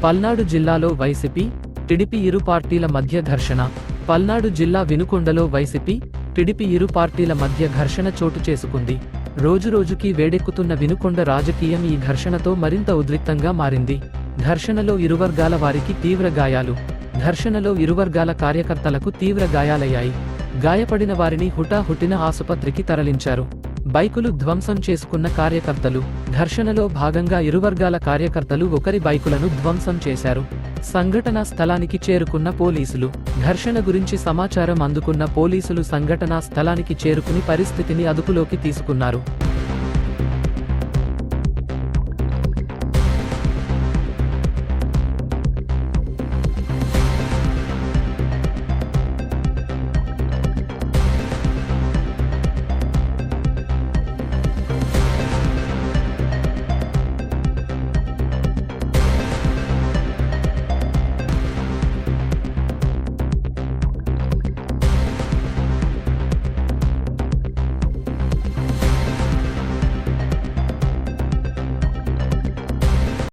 పల్నాడు జిల్లాలో YCP, TDP ఇరు పార్టీల మధ్య ఘర్షణ. పల్నాడు జిల్లా వినుకొండలో వైసీపీ, టీడీపీ ఇరు పార్టీల మధ్య ఘర్షణ చోటు చేసుకుంది. రోజురోజుకీ వేడెక్కుతున్న వినుకొండ రాజకీయం ఈ ఘర్షణతో మరింత ఉద్రిక్తంగా మారింది. ఘర్షణలో ఇరువర్గాల వారికి తీవ్ర గాయాలు. ఘర్షణలో ఇరువర్గాల కార్యకర్తలకు తీవ్ర గాయాలయ్యాయి. గాయపడిన వారిని హుటాహుటిన ఆసుపత్రికి తరలించారు. బైకులు ధ్వంసం చేసుకున్న కార్యకర్తలు. ఘర్షణలో భాగంగా ఇరువర్గాల కార్యకర్తలు ఒకరి బైకులను ధ్వంసం చేశారు. సంఘటనా స్థలానికి చేరుకున్న పోలీసులు. ఘర్షణ గురించి సమాచారం అందుకున్న పోలీసులు సంఘటనా స్థలానికి చేరుకుని పరిస్థితిని అదుపులోకి తీసుకున్నారు.